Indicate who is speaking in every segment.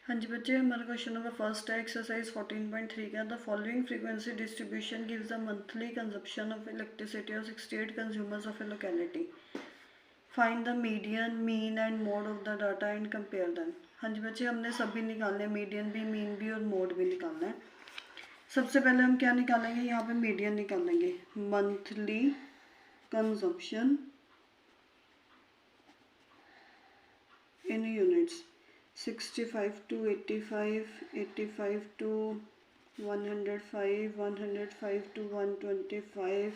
Speaker 1: हाँ जी बच्चे, हमारा क्वेश्चन नंबर फर्स्ट है एक्सरसाइज 14.3 का। The following frequency distribution gives the monthly consumption of elasticity of 68 consumers of A locality. Find the median, mean and mode of the data and compare them. हाँ जी बच्चे, हमने सभी निकालने हैं, median भी, mean भी और मोड भी निकालना है। सबसे पहले हम क्या निकालेंगे, यहाँ पे मीडियन निकालेंगे। Monthly consumption in units 65 to 85, 85 to 105, 105 to 125,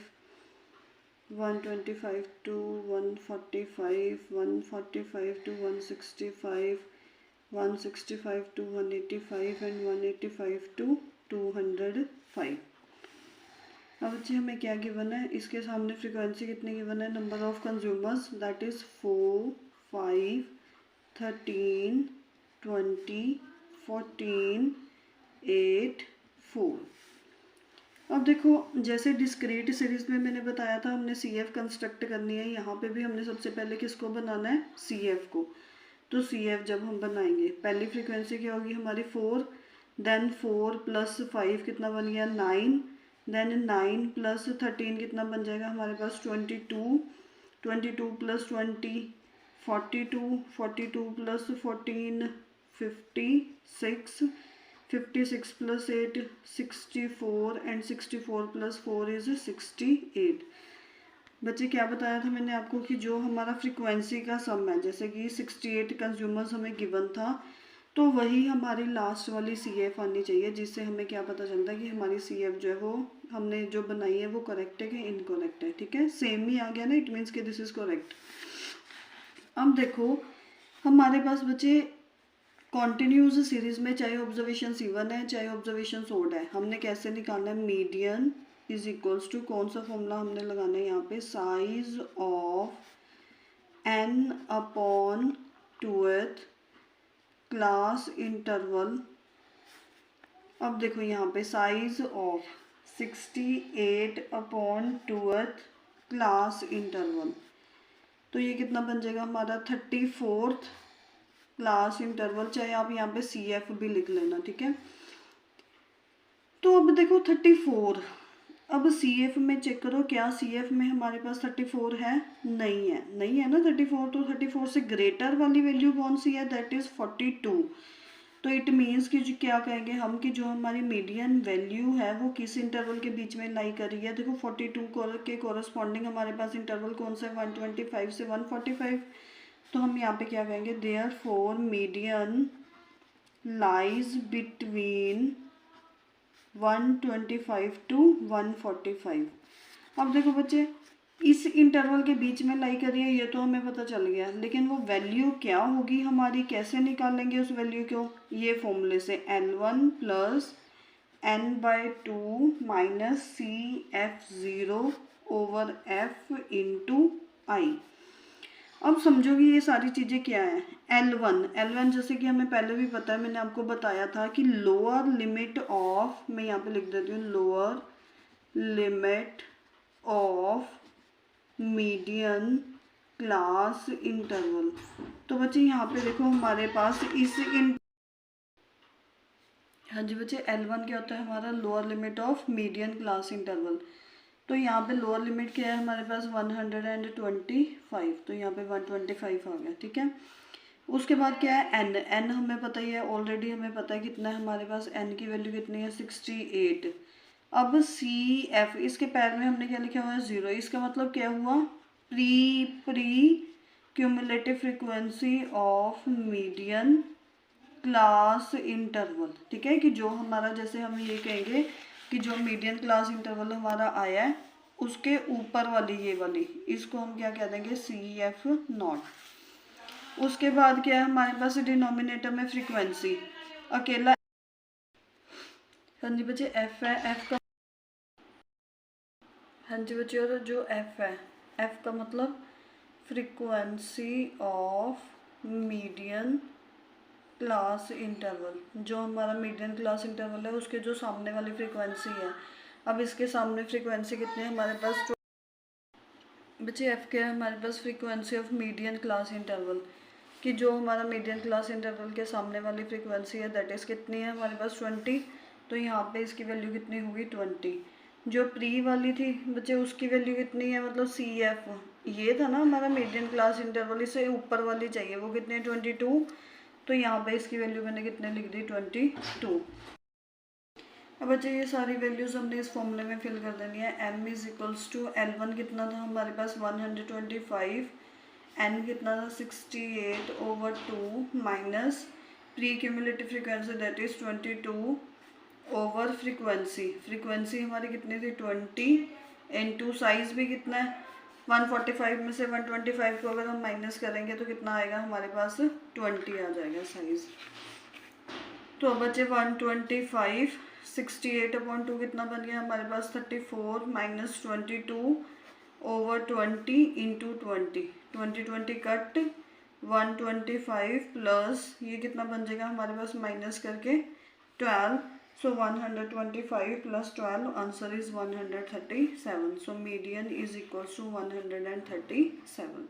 Speaker 1: 125 to 145, 145 to 165, 165 to 185 and 185 to 205। अब बच्चे हमें क्या गिवन है, इसके सामने फ्रीक्वेंसी कितनी गिवन है, number of consumers that is 4, 5, 13, 20, 14, 8, 4। अब देखो, जैसे डिस्क्रीट सीरीज में मैंने बताया था हमने CF कंस्ट्रक्ट करनी है, यहाँ पे भी हमने सबसे पहले किसको बनाना है, CF को। तो CF जब हम बनाएंगे, पहली फ्रीक्वेंसी क्या होगी हमारी 4, देन 4 + 5 कितना बन गया 9, देन 9 + 13 कितना बन जाएगा हमारे पास 22, 22 + 20 42, 42 + 14 56, 56 + 8 64 एंड 64 + 4 इज 68। बच्चे क्या बताया था मैंने आपको कि जो हमारा फ्रीक्वेंसी का सम है, जैसे कि 68 कंज्यूमर्स हमें गिवन था, तो वही हमारी लास्ट वाली CF आनी चाहिए, जिससे हमें क्या पता चलता है कि हमारी CF जो है वो हमने जो बनाई है वो करेक्ट है कि इनकरेक्ट है। ठीक है, सेम ही आ गया ना, इट मीन्स कि दिस इज करेक्ट। अब देखो हमारे पास बच्चे कॉन्टिन्यूस सीरीज में चाहे ऑब्जर्वेशन C1 है चाहे ऑब्जर्वेशन ओड है, हमने कैसे निकालना है, मीडियन इज इक्वल्स टू कौन सा फॉर्मूला हमने लगाना है यहाँ पे, size of n/2th class interval. अब देखो यहाँ पे size of 68/2th class interval, तो ये कितना बन जाएगा हमारा 34th क्लास इंटरवल, चाहे आप यहाँ पे CF भी लिख लेना। ठीक है, तो अब देखो 34, अब CF में चेक करो, क्या CF में हमारे पास 34 है, नहीं है, नहीं है ना 34, तो 34 से ग्रेटर वाली वैल्यू कौन सी है, दैट इज 42। तो इट मीन्स कि जो क्या कहेंगे हम कि जो हमारी मीडियन वैल्यू है वो किस इंटरवल के बीच में लाई कर रही है। देखो 42 के कोरस्पॉन्डिंग हमारे पास इंटरवल कौन सा है, 125 से 145। तो हम यहाँ पे क्या कहेंगे, therefore median lies between 125 to 145। अब देखो बच्चे, इस इंटरवल के बीच में लाई करिए, ये तो हमें पता चल गया, लेकिन वो वैल्यू क्या होगी हमारी, कैसे निकालेंगे उस वैल्यू को, ये फॉर्मूले से L1 + n/2 - CF0/F × I। अब समझोगी ये सारी चीज़ें क्या है। L1 जैसे कि हमें पहले भी पता है, मैंने आपको बताया था कि लोअर लिमिट ऑफ, मैं यहाँ पे लिख देती हूँ, lower limit of median class interval. तो बच्चे यहाँ पे देखो हमारे पास हाँ जी बच्चे, L1 क्या होता है हमारा, lower limit of median class interval. तो यहाँ पे लोअर लिमिट क्या है हमारे पास 125, तो यहाँ पे 125 आ गया। ठीक है, उसके बाद क्या है n हमें पता ही है, ऑलरेडी हमें पता है कितना है हमारे पास, n की वैल्यू कितनी है 68। अब CF, इसके पैर में हमने क्या लिखा हुआ है 0, इसका मतलब क्या हुआ, pre cumulative frequency of median class interval. ठीक है, कि जो हमारा, जैसे हम ये कहेंगे कि जो मीडियन क्लास इंटरवल हमारा आया है उसके ऊपर वाली ये वाली, इसको हम क्या कह देंगे, CF0। उसके बाद क्या है हमारे पास डिनोमिनेटर में फ्रीक्वेंसी अकेला, हाँ जी बच्चे F है, F का, हाँ जी बच्चे, और जो F है, F का मतलब frequency of median class interval, जो हमारा मीडियन क्लास इंटरवल है उसके जो सामने वाली फ्रीक्वेंसी है। अब इसके सामने फ्रीक्वेंसी कितनी है हमारे पास, बच्चे F क्या है हमारे पास, frequency of median class interval. कि जो हमारा मीडियन क्लास इंटरवल के सामने वाली फ्रीक्वेंसी है दैट इज़ कितनी है हमारे पास 20, तो यहाँ पे इसकी वैल्यू कितनी होगी 20। जो प्री वाली थी बच्चे उसकी वैल्यू कितनी है, मतलब सी एफ ये था ना हमारा मीडियन क्लास इंटरवल, इससे ऊपर वाली चाहिए, वो कितने 22, तो यहाँ पे इसकी वैल्यू मैंने कितने लिख दी 22। अब बच्चे ये सारी वैल्यूज़ हमने इस फॉर्मूले में फिल कर देनी है। m is equals to L1 कितना था हमारे पास 125, n कितना था 68/2 minus pre cumulative frequency that is 22 over frequency हमारी कितनी थी 20 इनटू साइज भी कितना है 145 में से 125 को अगर हम माइनस करेंगे तो कितना आएगा हमारे पास 20 आ जाएगा साइज। तो बच्चे 125 68/2 कितना बन गया हमारे पास 34 minus 22 over 20 into 20 cut 125 plus ये कितना बन जाएगा हमारे पास माइनस करके 12, so 125 plus 12 answer is 137, so median is equal to 137।